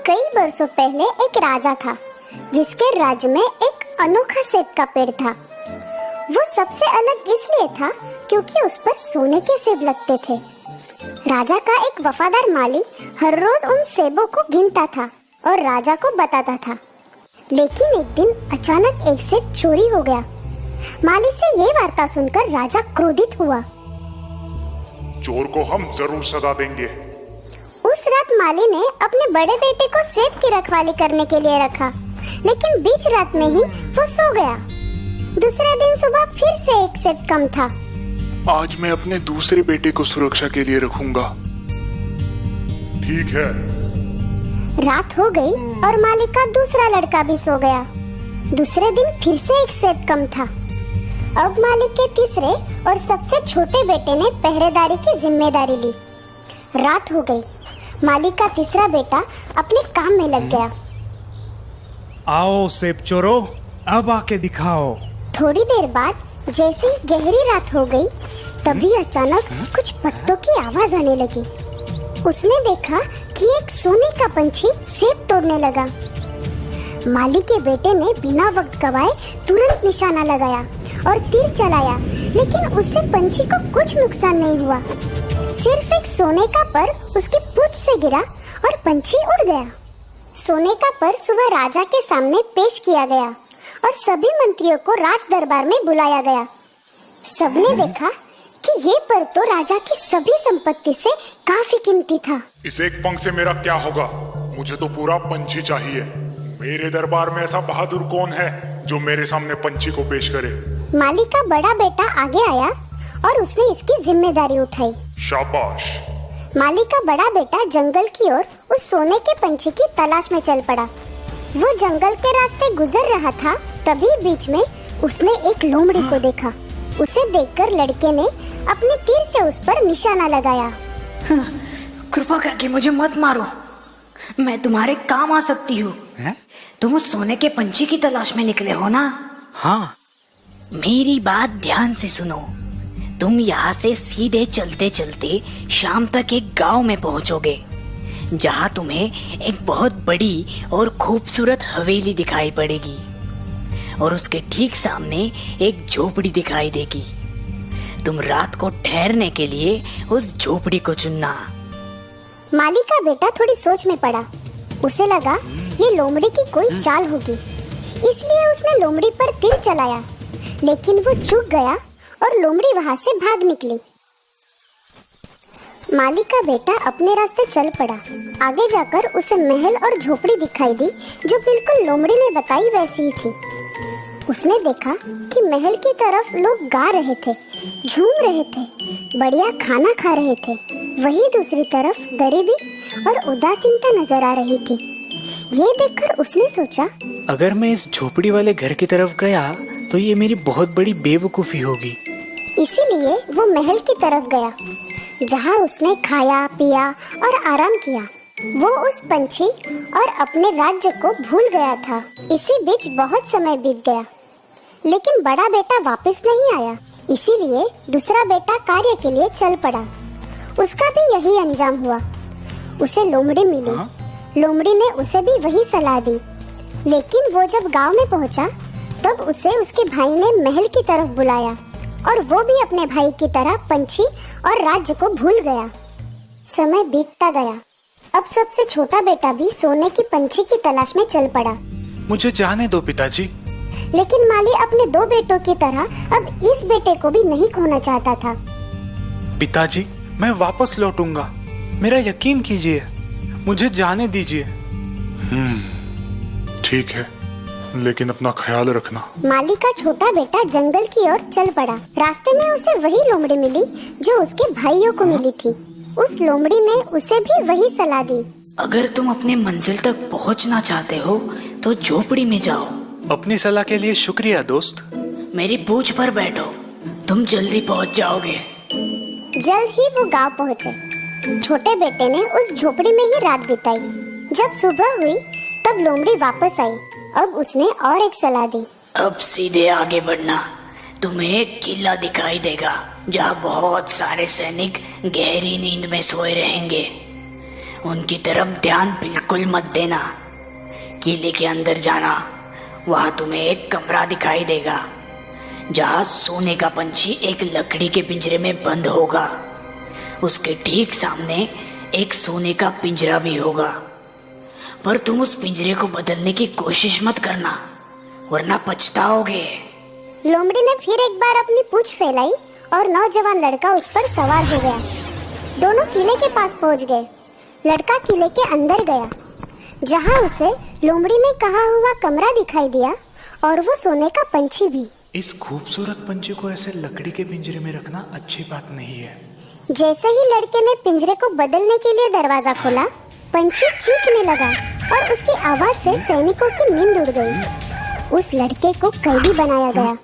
कई वर्षों पहले एक राजा था जिसके राज्य में एक अनोखा सेब का पेड़ था। वो सबसे अलग इसलिए था क्योंकि उस पर सोने के सेब लगते थे। राजा का एक वफादार माली हर रोज उन सेबों को गिनता था और राजा को बताता था। लेकिन एक दिन अचानक एक सेब चोरी हो गया। माली से ये वार्ता सुनकर राजा क्रोधित हुआ। चोर को हम जरूर सजा देंगे। उस रात माली ने अपने बड़े बेटे को सेब की रखवाली करने के लिए रखा, लेकिन बीच रात में ही वो सो गया। दूसरे दिन सुबह फिर से एक सेब कम था। आज मैं अपने दूसरे बेटे को सुरक्षा के लिए रखूंगा। ठीक है। रात हो गई और माली का दूसरा लड़का भी सो गया। दूसरे दिन फिर से एक सेब कम था। अब मालिक के तीसरे और सबसे छोटे बेटे ने पहरेदारी की जिम्मेदारी ली। रात हो गई। मालिक का तीसरा बेटा अपने काम में लग गया। आओ सेब चोरो, अब आके दिखाओ। थोड़ी देर बाद जैसे ही गहरी रात हो गई, तभी अचानक कुछ पत्तों की आवाज आने लगी। उसने देखा कि एक सोने का पंछी सेब तोड़ने लगा। माली के बेटे ने बिना वक्त गवाए तुरंत निशाना लगाया और तीर चलाया, लेकिन उससे पंछी को कुछ नुकसान नहीं हुआ। सिर्फ एक सोने का पर उसकी पूंछ से गिरा और पंछी उड़ गया। सोने का पर सुबह राजा के सामने पेश किया गया और सभी मंत्रियों को राज दरबार में बुलाया गया। सबने देखा कि ये पर तो राजा की सभी संपत्ति से काफी कीमती था। इस एक पंख से मेरा क्या होगा? मुझे तो पूरा पंछी चाहिए। मेरे दरबार में ऐसा बहादुर कौन है जो मेरे सामने पंछी को पेश करे? माली का बड़ा बेटा आगे आया और उसने इसकी जिम्मेदारी उठाई। शाबाश। माली का बड़ा बेटा जंगल की ओर उस सोने के पंछी की तलाश में चल पड़ा। वो जंगल के रास्ते गुजर रहा था, तभी बीच में उसने एक लोमड़ी को देखा। उसे देखकर लड़के ने अपने तीर से उस पर निशाना लगाया। कृपा करके मुझे मत मारो, मैं तुम्हारे काम आ सकती हूँ। तुम उस सोने के पंछी की तलाश में निकले हो ना? हाँ। मेरी बात ध्यान से सुनो। तुम यहाँ से सीधे चलते चलते शाम तक एक गांव में पहुँचोगे, जहाँ तुम्हें एक बहुत बड़ी और खूबसूरत हवेली दिखाई पड़ेगी और उसके ठीक सामने एक झोपड़ी दिखाई देगी। तुम रात को ठहरने के लिए उस झोपड़ी को चुनना। माली का बेटा थोड़ी सोच में पड़ा। उसे लगा ये लोमड़ी की कोई चाल होगी, इसलिए उसने लोमड़ी पर तीर चलाया, लेकिन वो चूक गया और लोमड़ी वहाँ से भाग निकली। माली का बेटा अपने रास्ते चल पड़ा। आगे जाकर उसे महल और झोपड़ी दिखाई दी जो बिल्कुल लोमड़ी ने बताई वैसी ही थी। उसने देखा कि महल की तरफ लोग गा रहे थे, झूम रहे थे, बढ़िया खाना खा रहे थे। वहीं दूसरी तरफ गरीबी और उदासीनता नजर आ रही थी। ये देखकर उसने सोचा, अगर मैं इस झोपड़ी वाले घर की तरफ गया तो ये मेरी बहुत बड़ी बेवकूफी होगी। इसीलिए वो महल की तरफ गया, जहाँ उसने खाया पिया और आराम किया। वो उस पंछी और अपने राज्य को भूल गया था। इसी बीच बहुत समय बीत गया, लेकिन बड़ा बेटा वापस नहीं आया। इसीलिए दूसरा बेटा कार्य के लिए चल पड़ा। उसका भी यही अंजाम हुआ। उसे लोमड़ी मिली। लोमड़ी ने उसे भी वही सलाह दी, लेकिन वो जब गांव में पहुंचा तब उसे उसके भाई ने महल की तरफ बुलाया और वो भी अपने भाई की तरह पंछी और राज्य को भूल गया। समय बीतता गया। अब सबसे छोटा बेटा भी सोने की पंछी की तलाश में चल पड़ा। मुझे जाने दो पिताजी। लेकिन माली अपने दो बेटों की तरह अब इस बेटे को भी नहीं खोना चाहता था। पिताजी, मैं वापस लौटूंगा, मेरा यकीन कीजिए, मुझे जाने दीजिए। ठीक है, लेकिन अपना ख्याल रखना। माली का छोटा बेटा जंगल की ओर चल पड़ा। रास्ते में उसे वही लोमड़ी मिली जो उसके भाइयों को मिली थी। उस लोमड़ी ने उसे भी वही सलाह दी। अगर तुम अपने मंजिल तक पहुंचना चाहते हो तो झोपड़ी में जाओ। अपनी सलाह के लिए शुक्रिया दोस्त। मेरी पूंछ पर बैठो, तुम जल्दी पहुंच जाओगे। जल्द ही वो गांव पहुंचे। छोटे बेटे ने उस झोपड़ी में ही रात बिताई। जब सुबह हुई तब लोमड़ी वापस आई। अब उसने और एक सलाह दी। अब सीधे आगे बढ़ना, तुम्हें एक किला दिखाई देगा जहाँ बहुत सारे सैनिक गहरी नींद में सोए रहेंगे। उनकी तरफ ध्यान बिल्कुल मत देना। किले के अंदर जाना, वहां तुम्हें एक कमरा दिखाई देगा जहां सोने का पंछी एक लकड़ी के पिंजरे में बंद होगा। उसके ठीक सामने एक सोने का पिंजरा भी होगा, पर तुम उस पिंजरे को बदलने की कोशिश मत करना, वरना पछताओगे। लोमड़ी ने फिर एक बार अपनी पूंछ फैलाई और नौजवान लड़का उस पर सवार हो गया। दोनों किले के पास पहुंच गए। लड़का किले के अंदर गया, जहां उसे लोमड़ी ने कहा हुआ कमरा दिखाई दिया और वो सोने का पंछी भी। इस खूबसूरत पंछी को ऐसे लकड़ी के पिंजरे में रखना अच्छी बात नहीं है। जैसे ही लड़के ने पिंजरे को बदलने के लिए दरवाजा खोला, पंछी चीखने लगा और उसकी आवाज से सैनिकों की नींद उड़ गई। उस लड़के को कैदी बनाया गया।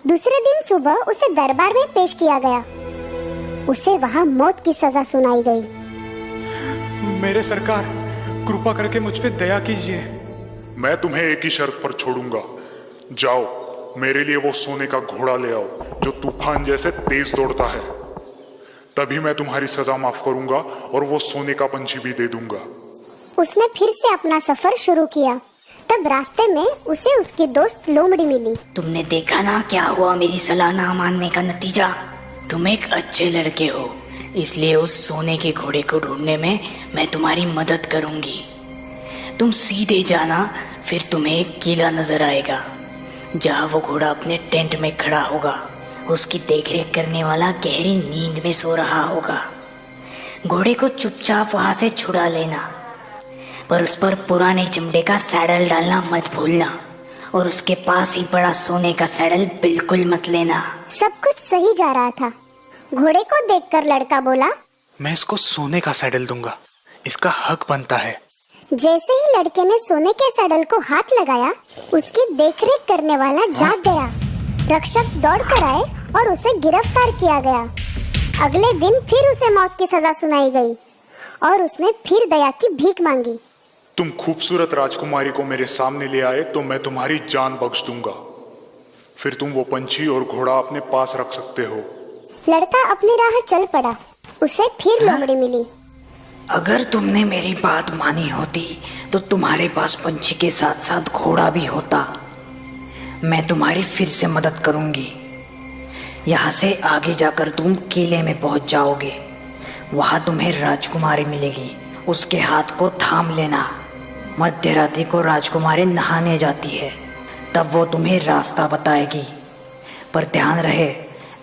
दूसरे दिन सुबह उसे दरबार में पेश किया गया। उसे वहां मौत की सजा सुनाई गई। मेरे सरकार, कृपा करके मुझ पे दया कीजिए। मैं तुम्हें एक ही शर्त पर छोड़ूंगा। जाओ, मेरे लिए वो सोने का घोड़ा ले आओ जो तूफान जैसे तेज दौड़ता है। तभी मैं तुम्हारी सजा माफ करूंगा और वो सोने का पंछी भी दे दूंगा। उसने फिर से अपना सफर शुरू किया। तब रास्ते में उसे उसकी दोस्त लोमड़ी मिली। तुमने देखा ना क्या हुआ मेरी सलाह ना मानने का नतीजा। तुम एक अच्छे लड़के हो, इसलिए उस सोने के घोड़े को ढूंढने में मैं तुम्हारी मदद करूंगी। तुम सीधे जाना, फिर तुम्हें एक किला नजर आएगा जहाँ वो घोड़ा अपने टेंट में खड़ा होगा। उसकी देखरेख करने वाला गहरी नींद में सो रहा होगा। घोड़े को चुपचाप वहां से छुड़ा लेना, पर उस पर पुराने चमड़े का सैडल डालना मत भूलना, और उसके पास ही पड़ा सोने का सैडल बिल्कुल मत लेना। सब कुछ सही जा रहा था। घोड़े को देखकर लड़का बोला, मैं इसको सोने का सैडल दूंगा, इसका हक बनता है। जैसे ही लड़के ने सोने के सैडल को हाथ लगाया, उसकी देखरेख करने वाला जाग गया। रक्षक दौड़कर आए और उसे गिरफ्तार किया गया। अगले दिन फिर उसे मौत की सजा सुनाई गई और उसने फिर दया की भीख मांगी। तुम खूबसूरत राजकुमारी को मेरे सामने ले आए तो मैं तुम्हारी जान बख्श दूंगा। फिर तुम वो पंछी और घोड़ा अपने पास रख सकते हो। लड़का अपनी राह चल पड़ा। उसे फिर लोमड़ी मिली। अगर तुमने मेरी बात मानी होती तो तुम्हारे पास पंछी के साथ साथ घोड़ा भी होता। मैं तुम्हारी फिर से मदद करूंगी। यहाँ से आगे जाकर तुम किले में पहुंच जाओगे। वहाँ तुम्हें राजकुमारी मिलेगी, उसके हाथ को थाम लेना। मध्य रात्रि को राजकुमारी नहाने जाती है, तब वो तुम्हें रास्ता बताएगी। पर ध्यान रहे,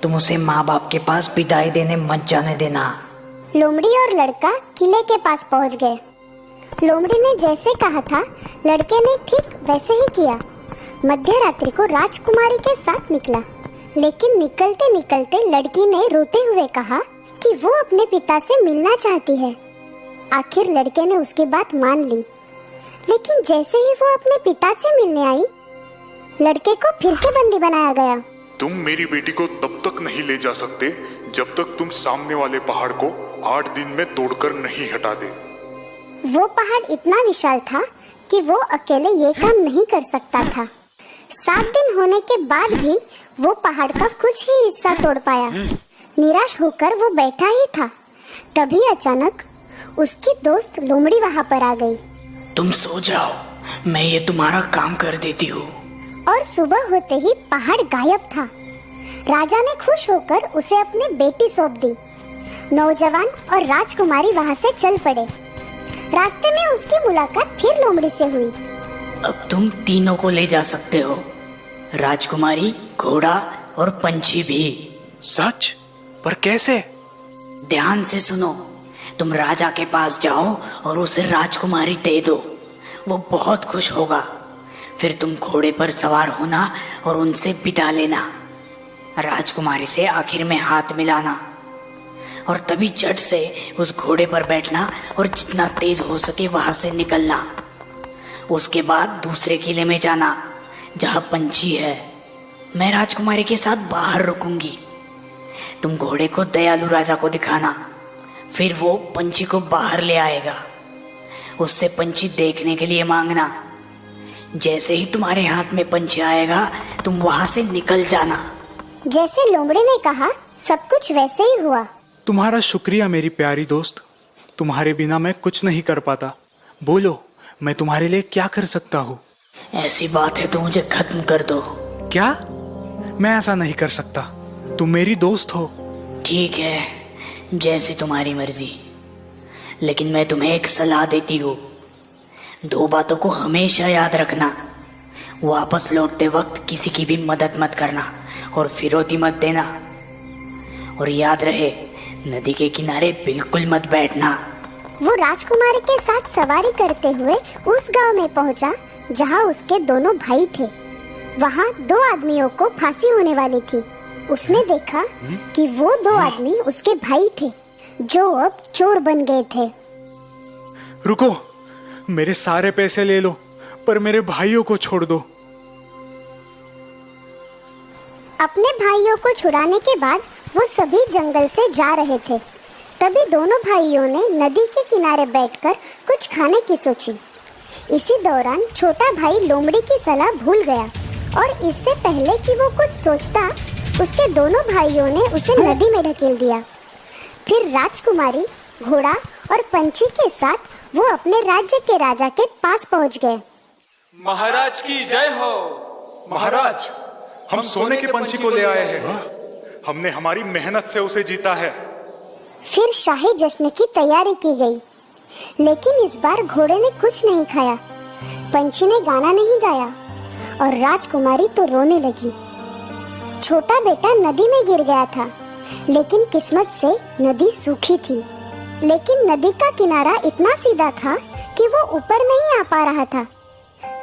तुम उसे माँ बाप के पास विदाई देने मत जाने देना। लोमड़ी और लड़का किले के पास पहुंच गए। लोमड़ी ने जैसे कहा था, लड़के ने ठीक वैसे ही किया। मध्य रात्रि को राजकुमारी के साथ निकला, लेकिन निकलते निकलते लड़की ने रोते हुए कहा कि वो अपने पिता से मिलना चाहती है। आखिर लड़के ने उसकी बात मान ली, लेकिन जैसे ही वो अपने पिता से मिलने आई, लड़के को फिर से बंदी बनाया गया। तुम मेरी बेटी को तब तक नहीं ले जा सकते जब तक तुम सामने वाले पहाड़ को 8 दिन में तोड़कर नहीं हटा दे। वो पहाड़ इतना विशाल था कि वो अकेले ये काम नहीं कर सकता था। 7 दिन होने के बाद भी वो पहाड़ का कुछ ही हिस्सा तोड़ पाया। निराश होकर वो बैठा ही था, तभी अचानक उसकी दोस्त लोमड़ी वहाँ पर आ गई। तुम सो जाओ, मैं ये तुम्हारा काम कर देती हूँ। और सुबह होते ही पहाड़ गायब था। राजा ने खुश होकर उसे अपनी बेटी सौंप दी। नौजवान और राजकुमारी वहाँ से चल पड़े। रास्ते में उसकी मुलाकात फिर लोमड़ी से हुई। अब तुम तीनों को ले जा सकते हो, राजकुमारी, घोड़ा और पंछी भी। सच? पर कैसे? ध्यान से सुनो। तुम राजा के पास जाओ और उसे राजकुमारी दे दो, वो बहुत खुश होगा। फिर तुम घोड़े पर सवार होना और उनसे विदा लेना। राजकुमारी से आखिर में हाथ मिलाना और तभी झट से उस घोड़े पर बैठना और जितना तेज हो सके वहां से निकलना। उसके बाद दूसरे किले में जाना जहां पंछी है। मैं राजकुमारी के साथ बाहर रुकूंगी। तुम घोड़े को दयालु राजा को दिखाना, फिर वो पंछी को बाहर ले आएगा। उससे पंछी देखने के लिए मांगना। जैसे ही तुम्हारे हाथ में पंछी आएगा, तुम वहां से निकल जाना। जैसे लोमड़ी ने कहा, सब कुछ वैसे ही हुआ। तुम्हारा शुक्रिया मेरी प्यारी दोस्त। तुम्हारे बिना मैं कुछ नहीं कर पाता। बोलो, मैं तुम्हारे लिए क्या कर सकता हूँ? ऐसी बात है तो मुझे खत्म कर दो। क्या? मैं ऐसा नहीं कर सकता। तुम मेरी दोस्त हो। ठीक है, जैसी तुम्हारी मर्जी, लेकिन मैं तुम्हें एक सलाह देती हूँ। 2 बातों को हमेशा याद रखना। वापस लौटते वक्त किसी की भी मदद मत करना और फिरौती मत देना। और याद रहे, नदी के किनारे बिल्कुल मत बैठना। वो राजकुमारी के साथ सवारी करते हुए उस गांव में पहुंचा जहां उसके दोनों भाई थे। वहां 2 आदमियों को फांसी होने वाली थी। उसने देखा कि वो 2 आदमी उसके भाई थे जो अब चोर बन गए थे। रुको, मेरे सारे पैसे ले लो, पर मेरे भाइयों को छोड़ दो। अपने भाइयों को छुड़ाने के बाद वो सभी जंगल से जा रहे थे। तभी दोनों भाइयों ने नदी के किनारे बैठकर कुछ खाने की सोची। इसी दौरान छोटा भाई लोमड़ी की सलाह भूल गया और इससे पहले कि वो कुछ सोचता, उसके दोनों भाइयों ने उसे नदी में ढकेल दिया। फिर राजकुमारी, घोड़ा और पंछी के साथ वो अपने राज्य के राजा के पास पहुंच गए। महाराज की जय हो। महाराज, हम सोने के पंछी को ले आए हैं। हमने हमारी मेहनत से उसे जीता है। फिर शाही जश्न की तैयारी की गई, लेकिन इस बार घोड़े ने कुछ नहीं खाया, पंछी ने गाना नहीं गाया और राजकुमारी तो रोने लगी। छोटा बेटा नदी में गिर गया था, लेकिन किस्मत से नदी सूखी थी। लेकिन नदी का किनारा इतना सीधा था कि वो ऊपर नहीं आ पा रहा था।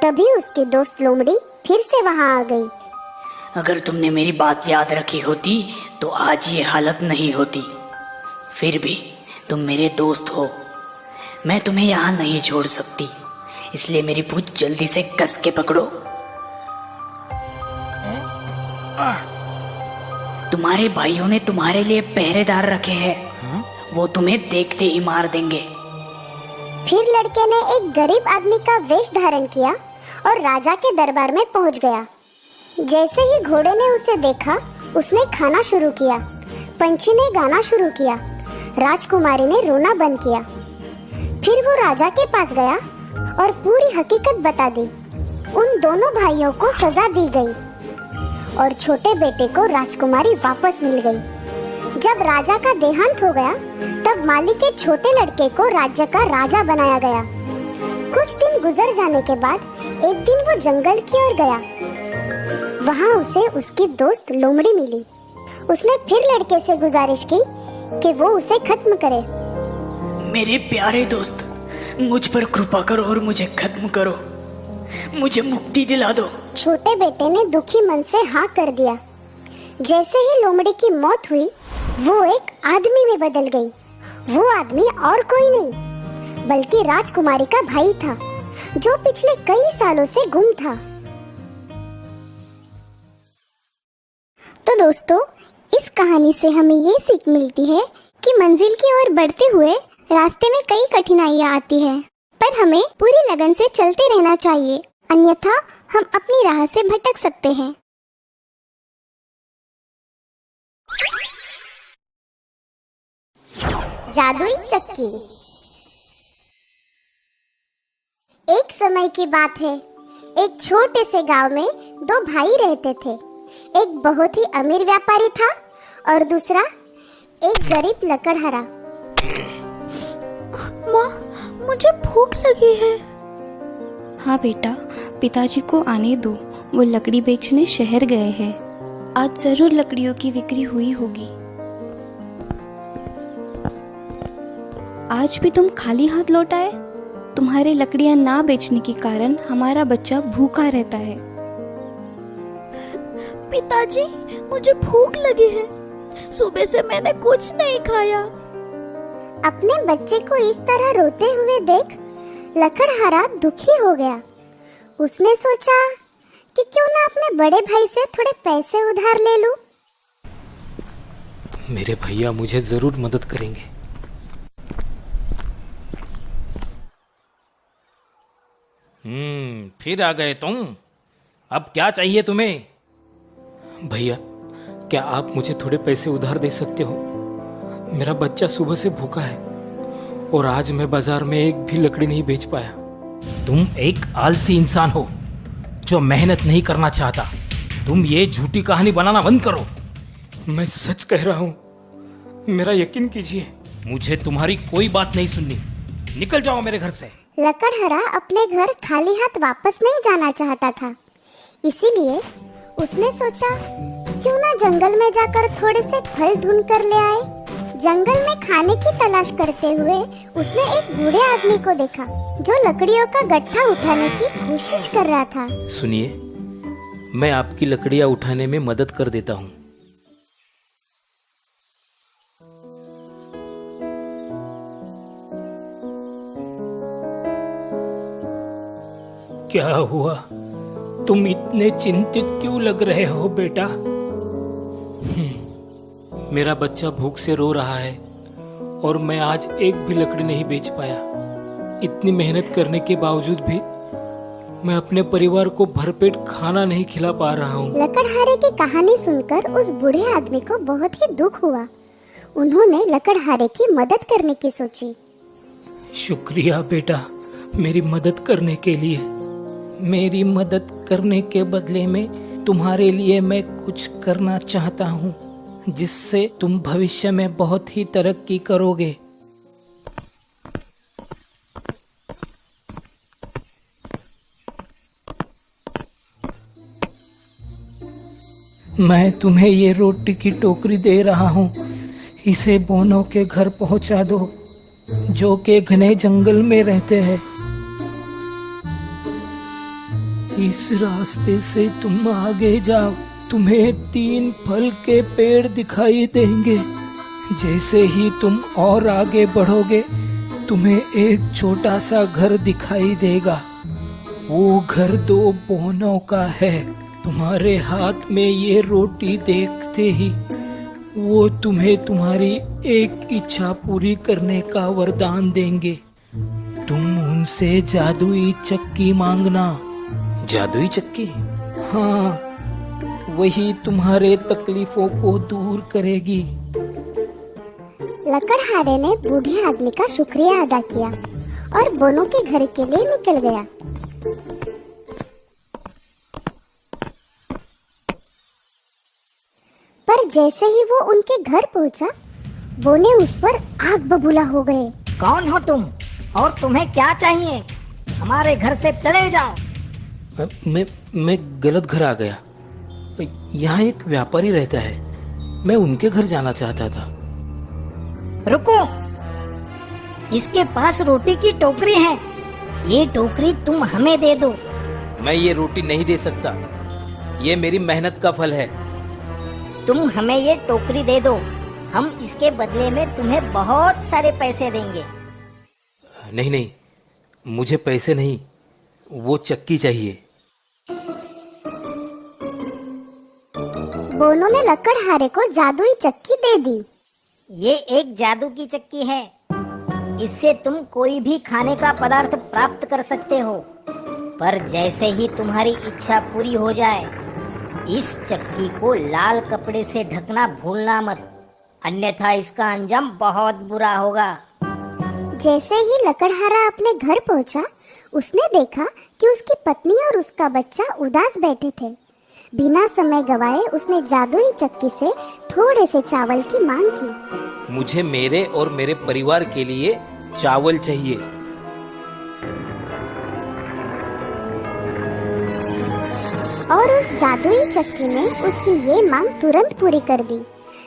तभी उसकी दोस्त लोमड़ी फिर से वहां आ गई। अगर तुमने मेरी बात याद रखी होती तो आज ये हालत नहीं होती। फिर भी तुम मेरे दोस्त हो, मैं तुम्हें यहाँ नहीं छोड़ सकती, इसलिए मेरी पूंछ जल्दी से कस के पकड़ो। तुम्हारे भाइयों ने तुम्हारे लिए पहरेदार रखे हैं, वो तुम्हें देखते ही मार देंगे। फिर लड़के ने एक गरीब आदमी का वेश धारण किया और राजा के दरबार में पहुंच गया। जैसे ही घोड़े ने उसे देखा, उसने खाना शुरू किया, पंछी ने गाना शुरू किया, राजकुमारी ने रोना बंद किया। फिर वो राजा के पास गया और पूरी हकीकत बता दी। उन दोनों भाइयों को सजा दी गई और छोटे बेटे को राजकुमारी वापस मिल गई। जब राजा का देहांत हो गया, तब माली के छोटे लड़के को राज्य का राजा बनाया गया। कुछ दिन गुजर जाने के बाद एक दिन वो जंगल की ओर गया। वहाँ उसे उसकी दोस्त लोमड़ी मिली। उसने फिर लड़के से गुजारिश की कि वो उसे खत्म करे। मेरे प्यारे दोस्त, मुझ पर कृपा करो और मुझे खत्म करो, मुझे मुक्ति दिला दो। छोटे बेटे ने दुखी मन से हाँ कर दिया। जैसे ही लोमड़ी की मौत हुई, वो एक आदमी में बदल गई। वो आदमी और कोई नहीं बल्कि राजकुमारी का भाई था, जो पिछले कई सालों से गुम था। तो दोस्तों, इस कहानी से हमें ये सीख मिलती है कि मंजिल की ओर बढ़ते हुए रास्ते में कई कठिनाइयाँ आती हैं, पर हमें पूरी लगन से चलते रहना चाहिए, अन्यथा हम अपनी राह से भटक सकते हैं। जादुई चक्की। एक समय की बात है, एक छोटे से गांव में 2 भाई रहते थे। एक बहुत ही अमीर व्यापारी था और दूसरा एक गरीब लकड़हारा। माँ, मुझे भूख लगी है। हाँ बेटा, पिताजी को आने दो, वो लकड़ी बेचने शहर गए हैं। आज जरूर लकड़ियों की बिक्री हुई होगी। आज भी तुम खाली हाथ लौट आए? तुम्हारे लकड़ियां ना बेचने के कारण हमारा बच्चा भूखा रहता है। पिताजी, मुझे भूख लगी है, सुबह से मैंने कुछ नहीं खाया। अपने बच्चे को इस तरह रोते हुए देख लकड़हारा दुखी हो गया। उसने सोचा कि क्यों ना अपने बड़े भाई से थोड़े पैसे उधार ले लूं। मेरे भैया मुझे जरूर मदद करेंगे। फिर आ गए तुम। अब क्या चाहिए तुम्हें? भैया, क्या आप मुझे थोड़े पैसे उधार दे सकते हो? मेरा बच्चा सुबह से भूखा है और आज मैं बाजार में एक भी लकड़ी नहीं बेच पाया। तुम एक आलसी इंसान हो जो मेहनत नहीं करना चाहता। तुम ये झूठी कहानी बनाना बंद करो। मैं सच कह रहा हूँ, मेरा यकीन कीजिए। मुझे तुम्हारी कोई बात नहीं सुननी। निकल जाओ मेरे घर से। लकड़हारा अपने घर खाली हाथ वापस नहीं जाना चाहता था, इसीलिए उसने सोचा क्यों ना जंगल में जाकर थोड़े से फल ढूंढ कर ले आए। जंगल में खाने की तलाश करते हुए उसने एक बूढ़े आदमी को देखा जो लकड़ियों का गट्ठा उठाने की कोशिश कर रहा था। सुनिए, मैं आपकी लकड़ियाँ उठाने में मदद कर देता हूँ। क्या हुआ? तुम इतने चिंतित क्यों लग रहे हो बेटा? मेरा बच्चा भूख से रो रहा है और मैं आज एक भी लकड़ी नहीं बेच पाया। इतनी मेहनत करने के बावजूद भी मैं अपने परिवार को भरपेट खाना नहीं खिला पा रहा हूँ। लकड़हारे की कहानी सुनकर उस बूढ़े आदमी को बहुत ही दुख हुआ। उन्होंने लकड़हारे की मदद करने की सोची। शुक्रिया बेटा, मेरी मदद करने के लिए। मेरी मदद करने के बदले में तुम्हारे लिए मैं कुछ करना चाहता हूँ जिससे तुम भविष्य में बहुत ही तरक्की करोगे। मैं तुम्हें ये रोटी की टोकरी दे रहा हूँ। इसे बोनो के घर पहुँचा दो, जो के घने जंगल में रहते हैं। इस रास्ते से तुम आगे जाओ, तुम्हें 3 फल के पेड़ दिखाई देंगे। जैसे ही तुम और आगे बढ़ोगे, तुम्हें एक छोटा सा घर दिखाई देगा। वो घर 2 बोनों का है। तुम्हारे हाथ में ये रोटी देखते ही वो तुम्हें तुम्हारी एक इच्छा पूरी करने का वरदान देंगे। तुम उनसे जादुई चक्की मांगना। जादुई चक्की? हाँ, वही तुम्हारे तकलीफों को दूर करेगी। लकड़हारे ने बूढ़े आदमी का शुक्रिया अदा किया और बोनो के घर के लिए निकल गया। पर जैसे ही वो उनके घर पहुंचा, बोने उस पर आग बबूला हो गए। कौन हो तुम और तुम्हें क्या चाहिए? हमारे घर से चले जाओ। मैं गलत घर आ गया। यहाँ एक व्यापारी रहता है, मैं उनके घर जाना चाहता था। रुको, इसके पास रोटी की टोकरी है। ये टोकरी तुम हमें दे दो। मैं ये रोटी नहीं दे सकता, ये मेरी मेहनत का फल है। तुम हमें ये टोकरी दे दो, हम इसके बदले में तुम्हें बहुत सारे पैसे देंगे। नहीं, मुझे पैसे नहीं, वो चक्की चाहिए। बोनो ने लकड़हारे को जादुई चक्की दे दी। ये एक जादू की चक्की है। इससे तुम कोई भी खाने का पदार्थ प्राप्त कर सकते हो। पर जैसे ही तुम्हारी इच्छा पूरी हो जाए, इस चक्की को लाल कपड़े से ढकना भूलना मत, अन्यथा इसका अंजाम बहुत बुरा होगा। जैसे ही लकड़हारा अपने घर पहुंचा, उसने देखा कि उसकी पत्नी और उसका बच्चा उदास बैठे थे। बिना समय गवाए उसने जादुई चक्की से थोड़े से चावल की मांग की। मुझे मेरे और मेरे परिवार के लिए चावल चाहिए। और उस जादुई चक्की ने उसकी ये मांग तुरंत पूरी कर दी।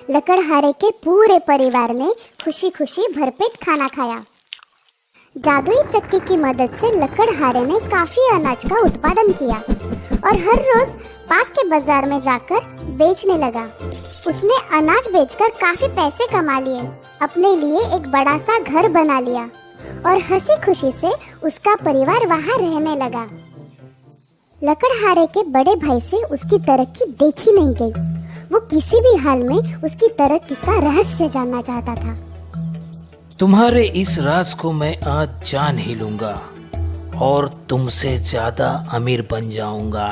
लकड़हारे के पूरे परिवार ने खुशी खुशी भरपेट खाना खाया। जादुई चक्की की मदद से लकड़हारे ने काफी अनाज का उत्पादन किया और हर रोज पास के बाजार में जाकर बेचने लगा। उसने अनाज बेचकर काफी पैसे कमा लिए, अपने लिए एक बड़ा सा घर बना लिया और हंसी खुशी से उसका परिवार वहाँ रहने लगा। लकड़हारे के बड़े भाई से उसकी तरक्की देखी नहीं गई। वो किसी भी हाल में उसकी तरक्की का रहस्य जानना चाहता था। तुम्हारे इस राज को मैं आज जान ही लूंगा और तुमसे ज्यादा अमीर बन जाऊंगा।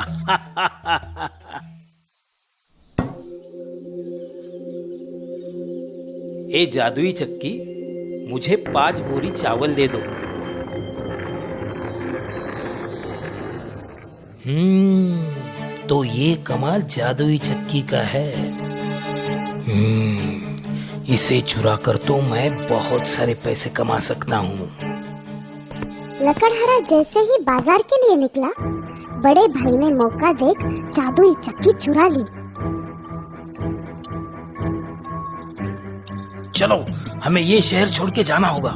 ए जादुई चक्की, मुझे 5 बोरी चावल दे दो। तो ये कमाल जादुई चक्की का है। इसे चुरा कर तो मैं बहुत सारे पैसे कमा सकता हूँ। लकड़हारा जैसे ही बाजार के लिए निकला, बड़े भाई ने मौका देख जादुई चक्की चुरा ली। चलो, हमें ये शहर छोड़ के जाना होगा।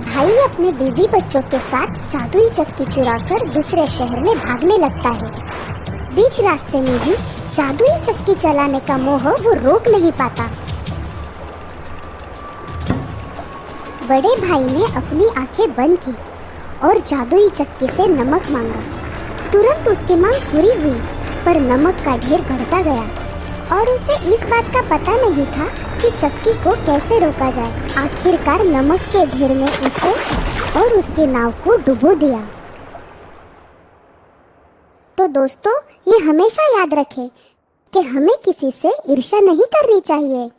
भाई अपने बीवी बच्चों के साथ जादुई चक्की चुराकर दूसरे शहर में भागने लगता है। बीच रास्ते में भी जादुई चक्की चलाने का मोह वो रोक नहीं पाता। बड़े भाई ने अपनी आंखें बंद की और जादुई चक्की से नमक मांगा। तुरंत उसकी मांग पूरी हुई, पर नमक का ढेर बढ़ता गया और उसे इस बात का पता नहीं था कि चक्की को कैसे रोका जाए। आखिरकार नमक के ढेर में उसे और उसके नाव को डुबो दिया। तो दोस्तों, ये हमेशा याद रखें कि हमें किसी से ईर्ष्या नहीं करनी चाहिए।